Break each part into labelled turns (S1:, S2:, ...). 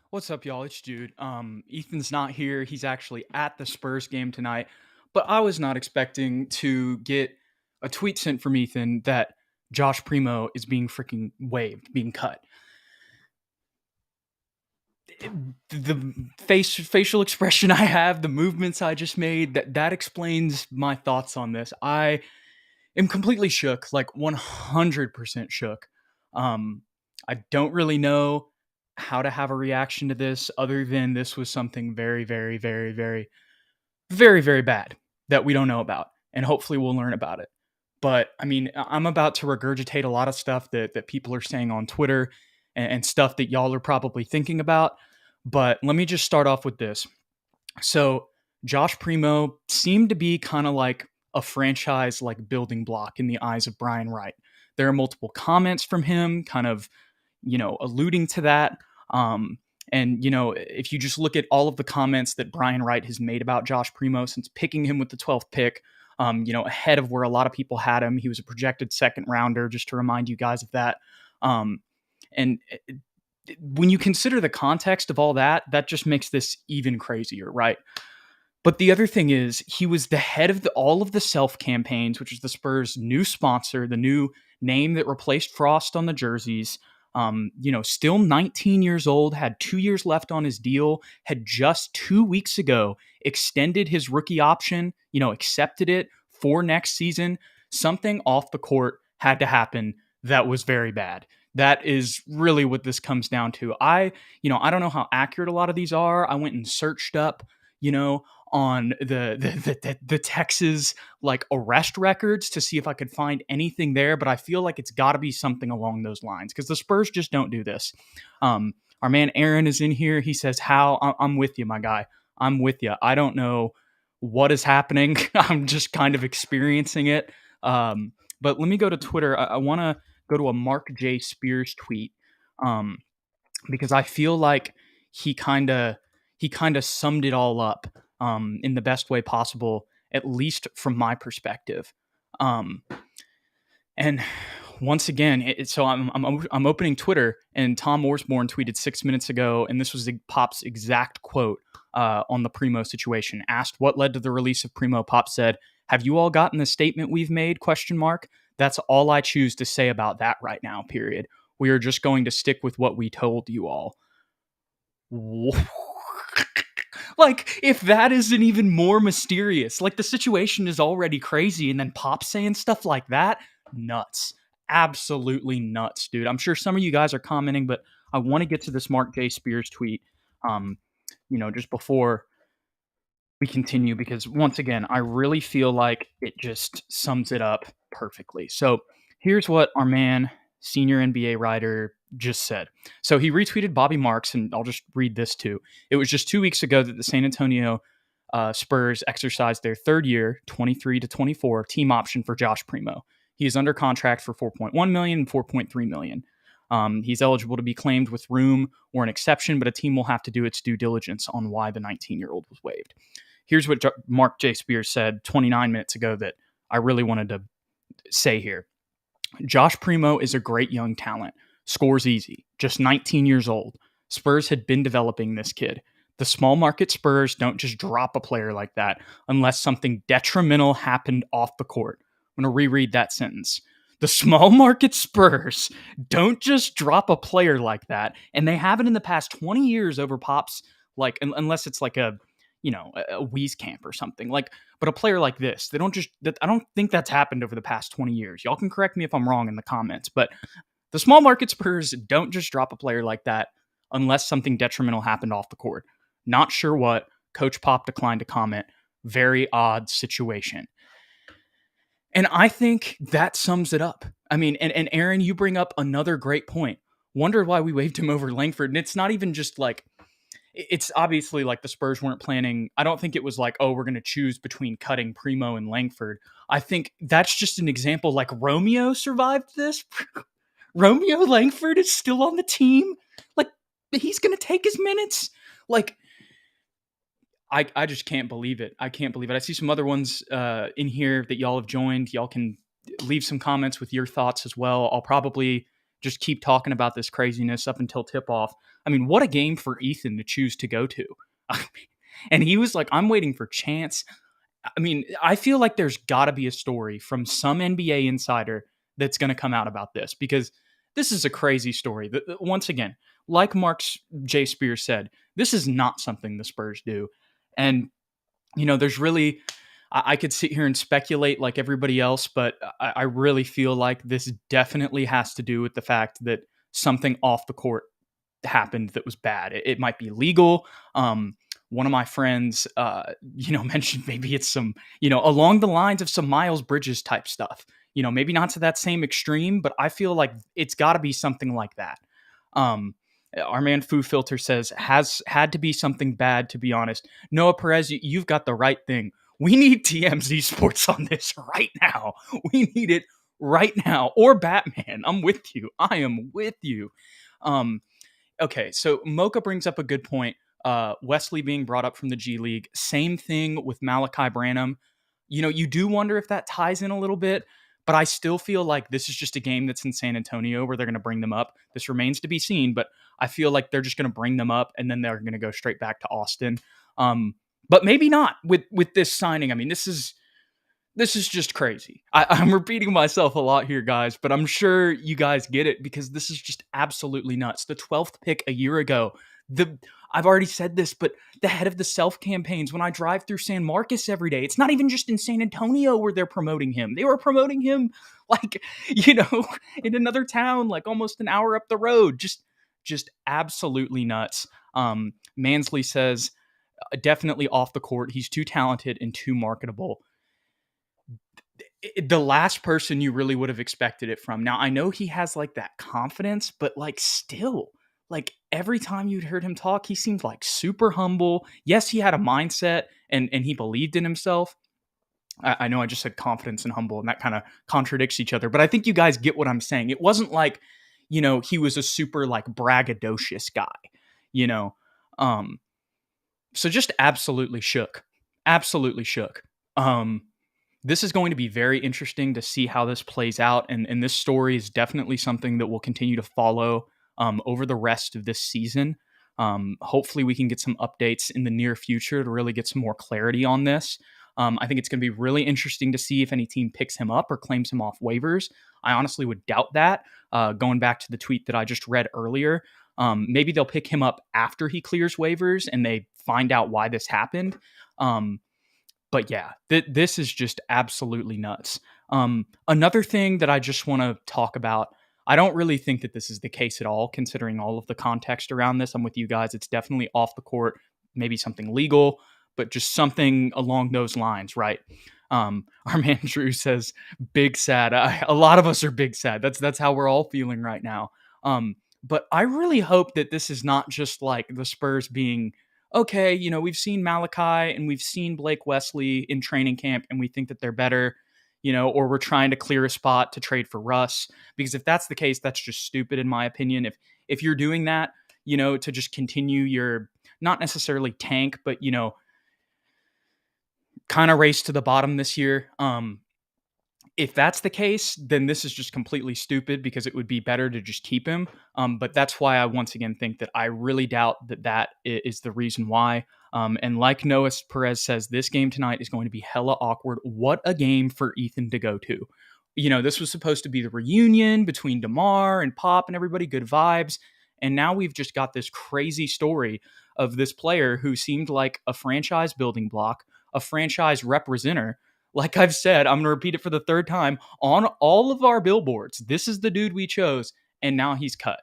S1: What's up, y'all? It's Jude. Ethan's not here. He's actually at the Spurs game tonight, but I was not expecting to get a tweet sent from Ethan that Josh Primo is being freaking waived, being cut. The facial expression I have, the movements I just made, that explains my thoughts on this. I am completely shook, like 100% shook. Um, I don't really know how to have a reaction to this other than this was something very, very, very, very, very, very bad that we don't know about. And hopefully we'll learn about it. But I mean, I'm about to regurgitate a lot of stuff that people are saying on Twitter and stuff that y'all are probably thinking about. But let me just start off with this. So Josh Primo seemed to be kind of like a franchise like building block in the eyes of Brian Wright. There are multiple comments from him kind of, alluding to that. And if you just look at all of the comments that Brian Wright has made about Josh Primo since picking him with the 12th pick, ahead of where a lot of people had him. He was a projected second rounder, just to remind you guys of that. And when you consider the context of all that, that just makes this even crazier, right? But the other thing is, he was the head of all of the Self campaigns, which is the Spurs' new sponsor, the new name that replaced Frost on the jerseys. Still 19 years old, had 2 years left on his deal, had just 2 weeks ago extended his rookie option, accepted it for next season. Something off the court had to happen that was very bad. That is really what this comes down to. I don't know how accurate a lot of these are. I went and searched up, on the Texas like arrest records to see if I could find anything there, but I feel like it's got to be something along those lines because the Spurs just don't do this. Our man Aaron is in here. He says, "How I'm with you, my guy. I'm with you. I don't know what is happening. I'm just kind of experiencing it." But let me go to Twitter. I want to go to a Mark J. Spears tweet um, because I feel like he kind of summed it all up in the best way possible, at least from my perspective. Um, and once again, so I'm opening Twitter, and Tom Orsborn tweeted 6 minutes ago, and this was Pop's exact quote on the Primo situation. Asked what led to the release of Primo, Pop said, "Have you all gotten the statement we've made? Question mark. That's all I choose to say about that right now. Period. We are just going to stick with what we told you all." Like, if that isn't even more mysterious, like the situation is already crazy, and then Pop saying stuff like that, nuts. Absolutely nuts, dude. I'm sure some of you guys are commenting, but I want to get to this Mark J. Spears tweet, just before we continue, because once again, I really feel like it just sums it up perfectly. So here's what our man, senior NBA writer, just said. So he retweeted Bobby Marks, and I'll just read this too. It was just 2 weeks ago that the San Antonio Spurs exercised their third year, 23 to 24, team option for Josh Primo. He is under contract for $4.1 million and $4.3 million. He's eligible to be claimed with room or an exception, but a team will have to do its due diligence on why the 19-year-old was waived. Here's what Mark J. Spears said 29 minutes ago that I really wanted to say here. Josh Primo is a great young talent. Scores easy. Just 19 years old. Spurs had been developing this kid. The small market Spurs don't just drop a player like that unless something detrimental happened off the court. I'm going to reread that sentence. The small market Spurs don't just drop a player like that, and they haven't in the past 20 years over Pops, like unless it's like a Wieskamp or something. Like, but a player like this, they don't just. I don't think that's happened over the past 20 years. Y'all can correct me if I'm wrong in the comments, but the small market Spurs don't just drop a player like that unless something detrimental happened off the court. Not sure what. Coach Pop declined to comment. Very odd situation. And I think that sums it up. I mean, and Aaron, you bring up another great point. Wonder why we waived him over Langford. And it's not even just like, it's obviously like the Spurs weren't planning. I don't think it was like, oh, we're going to choose between cutting Primo and Langford. I think that's just an example. Like Romeo survived this. Romeo Langford is still on the team. Like, he's going to take his minutes. Like, I just can't believe it. I can't believe it. I see some other ones in here that y'all have joined. Y'all can leave some comments with your thoughts as well. I'll probably just keep talking about this craziness up until tip off. I mean, what a game for Ethan to choose to go to. And he was like, I'm waiting for Chance. I mean, I feel like there's got to be a story from some NBA insider that's going to come out about this, because this is a crazy story. Once again, like Mark J. Spears said, this is not something the Spurs do. And, there's really, I could sit here and speculate like everybody else, but I really feel like this definitely has to do with the fact that something off the court happened that was bad. It might be legal. One of my friends, mentioned maybe it's some, along the lines of some Miles Bridges type stuff. Maybe not to that same extreme, but I feel like it's got to be something like that. Our man Foo Filter says, has had to be something bad, to be honest. Noah Perez, you've got the right thing. We need TMZ Sports on this right now. We need it right now. Or Batman. I'm with you. I am with you. Okay, so Mocha brings up a good point. Wesley being brought up from the G League. Same thing with Malachi Branham. You do wonder if that ties in a little bit, but I still feel like this is just a game that's in San Antonio where they're going to bring them up. This remains to be seen, but I feel like they're just going to bring them up and then they're going to go straight back to Austin. But maybe not with this signing. I mean, this is just crazy. I'm repeating myself a lot here, guys, but I'm sure you guys get it because this is just absolutely nuts. The 12th pick a year ago. I've already said this, but the head of the self campaigns, when I drive through San Marcos every day, it's not even just in San Antonio where they're promoting him. They were promoting him like, in another town, like almost an hour up the road. Just absolutely nuts. Mansley says, definitely off the court. He's too talented and too marketable. The last person you really would have expected it from. Now, I know he has like that confidence, but like still, like every time you'd heard him talk, he seemed like super humble. Yes, he had a mindset and he believed in himself. I know I just said confidence and humble, and that kind of contradicts each other, but I think you guys get what I'm saying. It wasn't like, he was a super like braggadocious guy, so just absolutely shook. Absolutely shook. This is going to be very interesting to see how this plays out. And this story is definitely something that we'll continue to follow over the rest of this season. Hopefully we can get some updates in the near future to really get some more clarity on this. I think it's going to be really interesting to see if any team picks him up or claims him off waivers. I honestly would doubt that. Going back to the tweet that I just read earlier, maybe they'll pick him up after he clears waivers and they find out why this happened. But yeah, this is just absolutely nuts. Another thing that I just want to talk about, I don't really think that this is the case at all, considering all of the context around this. I'm with you guys. It's definitely off the court, maybe something legal, but just something along those lines, right? Our man Drew says, big sad. A lot of us are big sad. That's how we're all feeling right now. But I really hope that this is not just like the Spurs being, okay, we've seen Malachi and we've seen Blake Wesley in training camp and we think that they're better, or we're trying to clear a spot to trade for Russ. Because if that's the case, that's just stupid in my opinion. If you're doing that, to just continue your, not necessarily tank, but, kind of race to the bottom this year. If that's the case, then this is just completely stupid because it would be better to just keep him. But that's why I once again think that I really doubt that is the reason why. And like Noah Perez says, this game tonight is going to be hella awkward. What a game for Ethan to go to. This was supposed to be the reunion between DeMar and Pop and everybody, good vibes. And now we've just got this crazy story of this player who seemed like a franchise building block, a franchise representer. Like I've said, I'm going to repeat it for the third time on all of our billboards. This is the dude we chose, and now he's cut.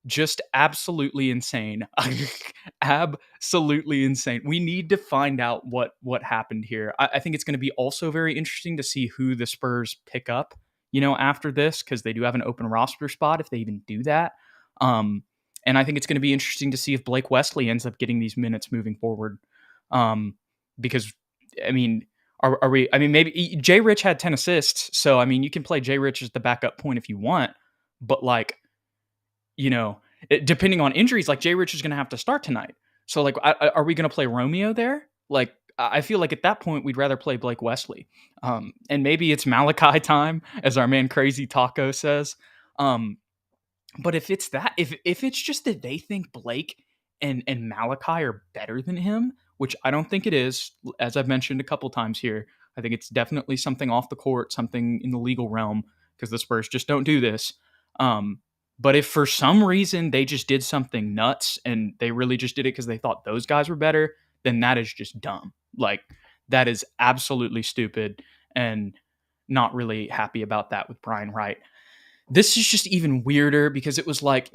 S1: Just absolutely insane. Absolutely insane. We need to find out what happened here. I think it's going to be also very interesting to see who the Spurs pick up, after this, because they do have an open roster spot if they even do that. And I think it's going to be interesting to see if Blake Wesley ends up getting these minutes moving forward. Because I mean, are we? I mean, maybe Jay Rich had 10 assists, so I mean, you can play Jay Rich as the backup point if you want, but like, depending on injuries, like Jay Rich is going to have to start tonight. So like, are we going to play Romeo there? Like, I feel like at that point we'd rather play Blake Wesley. And maybe it's Malachi time, as our man Crazy Taco says. Um, but if it's that, if it's just that they think Blake and Malachi are better than him, which I don't think it is, as I've mentioned a couple times here, I think it's definitely something off the court, something in the legal realm, because the Spurs just don't do this. Um, but if for some reason they just did something nuts and they really just did it because they thought those guys were better, then that is just dumb. Like, that is absolutely stupid, and not really happy about that with Brian Wright. This is just even weirder because it was like,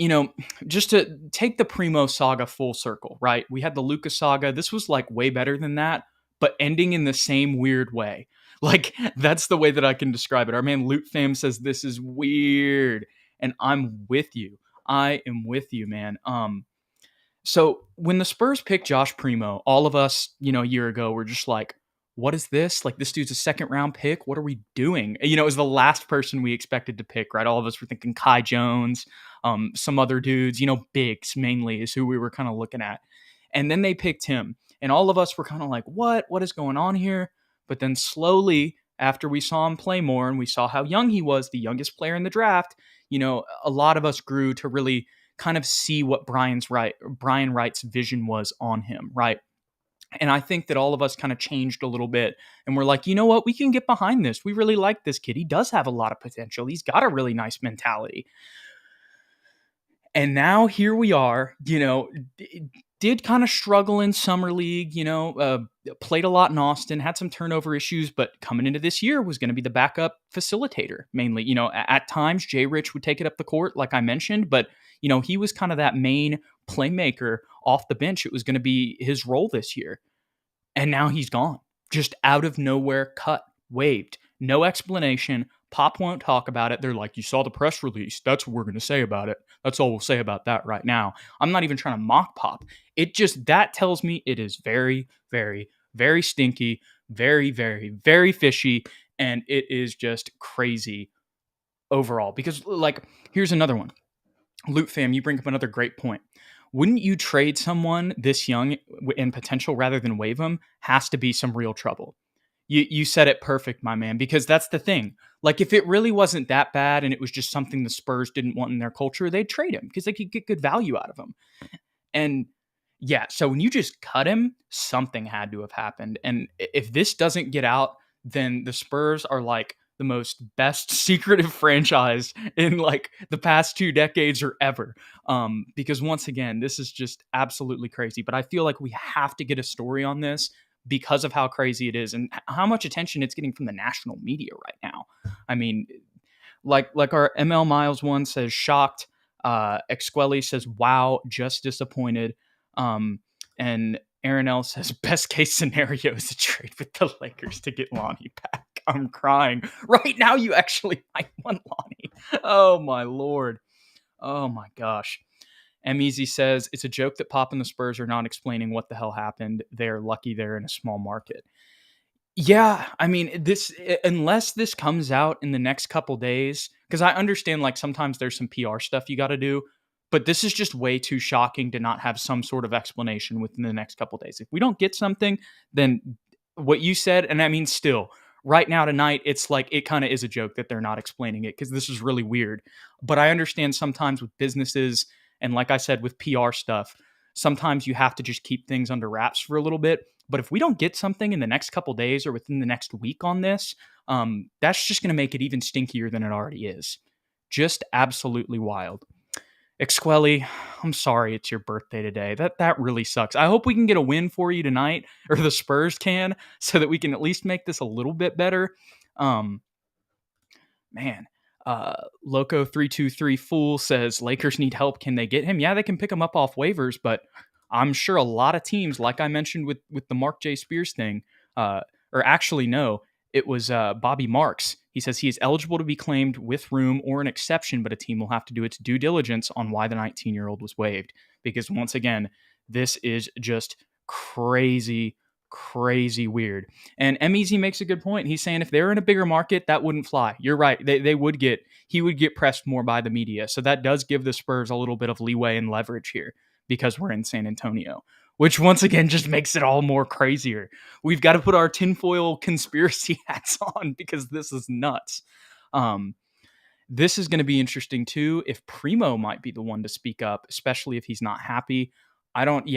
S1: just to take the Primo saga full circle, right? We had the Lucas saga. This was like way better than that, but ending in the same weird way. Like, that's the way that I can describe it. Our man Loot Fam says this is weird, and I'm with you. I am with you, man. So when the Spurs picked Josh Primo, all of us, a year ago, were just like, what is this? Like, this dude's a second round pick. What are we doing? It was the last person we expected to pick, right? All of us were thinking Kai Jones, some other dudes, Biggs mainly is who we were kind of looking at. And then they picked him. And all of us were kind of like, what? What is going on here? But then slowly, after we saw him play more and we saw how young he was, the youngest player in the draft, a lot of us grew to really kind of see what Brian Wright's vision was on him, right? And I think that all of us kind of changed a little bit, and we're like, you know what? We can get behind this. We really like this kid. He does have a lot of potential. He's got a really nice mentality. And now here we are, did kind of struggle in summer league, played a lot in Austin, had some turnover issues, but coming into this year was going to be the backup facilitator mainly. At times Jay Rich would take it up the court, like I mentioned, but he was kind of that main playmaker off the bench. It was going to be his role this year. And now he's gone, just out of nowhere, cut, waived, no explanation. Pop won't talk about it. They're like, you saw the press release. That's what we're going to say about it. That's all we'll say about that right now. I'm not even trying to mock Pop. That tells me it is very, very, very stinky, very, very, very fishy. And it is just crazy overall. Because, here's another one. Loot Fam, you bring up another great point. Wouldn't you trade someone this young in potential rather than waive them? Has to be some real trouble. You said it perfect, my man, because that's the thing. Like, if it really wasn't that bad and it was just something the Spurs didn't want in their culture, they'd trade him because they could get good value out of him. And yeah, so when you just cut him, something had to have happened. And if this doesn't get out, then the Spurs are like the most best secretive franchise in like the past 2 decades or ever. Because once again, this is just absolutely crazy. But I feel like we have to get a story on this because of how crazy it is and how much attention it's getting from the national media right now. I mean, like our ML Miles one says, shocked. Exquelli says, wow, just disappointed. And Aaron L says, best case scenario is a trade with the Lakers to get Lonnie back. I'm crying. Right now, you actually might want Lonnie. Oh, my Lord. Oh, my gosh. M-Easy says, it's a joke that Pop and the Spurs are not explaining what the hell happened. They're lucky they're in a small market. Yeah, I mean, unless this comes out in the next couple days, because I understand like sometimes there's some PR stuff you got to do, but this is just way too shocking to not have some sort of explanation within the next couple days. If we don't get something, then what you said, and I mean, still, right now tonight, it's like it kind of is a joke that they're not explaining it because this is really weird. But I understand sometimes with businesses and like I said, with PR stuff, sometimes you have to just keep things under wraps for a little bit. But if we don't get something in the next couple days or within the next week on this, that's just going to make it even stinkier than it already is. Just absolutely wild. Exquelli, I'm sorry it's your birthday today. That really sucks. I hope we can get a win for you tonight, or the Spurs can, so that we can at least make this a little bit better. Loco323 Fool says, Lakers need help. Can they get him? Yeah, they can pick him up off waivers, but I'm sure a lot of teams, like I mentioned with the Mark J. Spears thing, or actually, no, it was Bobby Marks. He says he is eligible to be claimed with room or an exception, but a team will have to do its due diligence on why the 19-year-old was waived. Because once again, this is just crazy weird. And M-Easy makes a good point. He's saying if they're in a bigger market, that wouldn't fly. You're right. He would get pressed more by the media. So that does give the Spurs a little bit of leeway and leverage here because we're in San Antonio. which once again just makes it all more crazier. We've got to put our tinfoil conspiracy hats on because this is nuts. Um, this is going to be interesting too. If Primo might be the one to speak up, especially if he's not happy. I don't,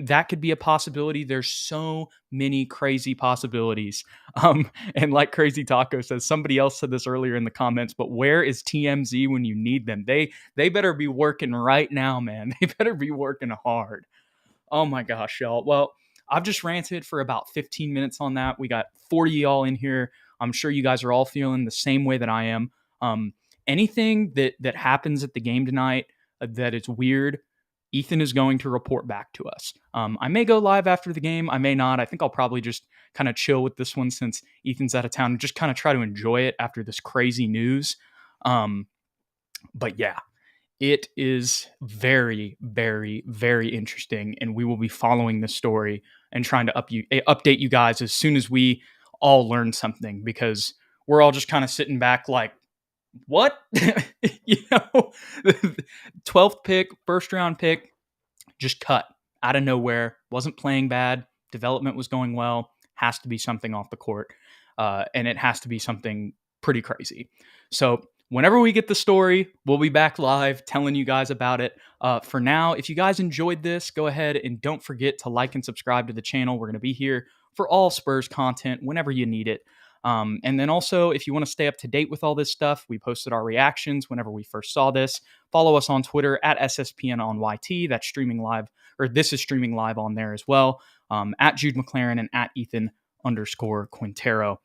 S1: that could be a possibility. There's so many crazy possibilities. And like Crazy Taco says, somebody else said this earlier in the comments, but where is TMZ when you need them? They better be working right now, man. They better be working hard. Oh my gosh, y'all. Well, I've just ranted for about 15 minutes on that. We got 40 y'all in here. I'm sure you guys are all feeling the same way that I am. Um, Anything that happens at the game tonight that is weird, Ethan is going to report back to us. I may go live after the game. I may not. I think I'll probably just kind of chill with this one since Ethan's out of town and just kind of try to enjoy it after this crazy news. But yeah, it is very, very, very interesting, and we will be following this story and trying to update you guys as soon as we all learn something, because we're all just kind of sitting back like, what? 12th pick, first round pick, just cut out of nowhere. Wasn't playing bad. Development was going well. Has to be something off the court. And it has to be something pretty crazy. So whenever we get the story, we'll be back live telling you guys about it. For now, if you guys enjoyed this, go ahead and don't forget to like and subscribe to the channel. We're going to be here for all Spurs content whenever you need it. And then also, if you want to stay up to date with all this stuff, we posted our reactions whenever we first saw this. Follow us on Twitter at SSPN on YT. That's streaming live, or this is streaming live on there as well. At Jude McLaren and at Ethan_Quintero.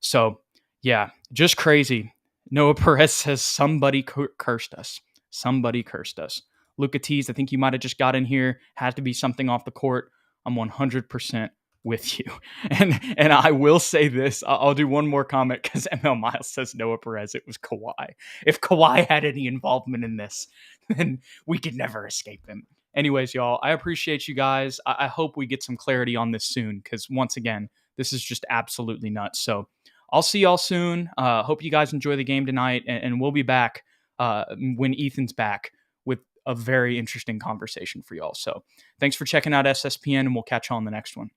S1: So yeah, just crazy. Noah Perez says somebody cursed us. Somebody cursed us. Luca Tees, I think you might have just got in here. Had to be something off the court. I'm 100% with you. And I will say this. I'll do one more comment because ML Miles says Noah Perez. It was Kawhi. If Kawhi had any involvement in this, then we could never escape him. Anyways, y'all, I appreciate you guys. I hope we get some clarity on this soon because once again, this is just absolutely nuts. So I'll see y'all soon. Hope you guys enjoy the game tonight, and we'll be back when Ethan's back with a very interesting conversation for y'all. So thanks for checking out SSPN, and we'll catch you on the next one.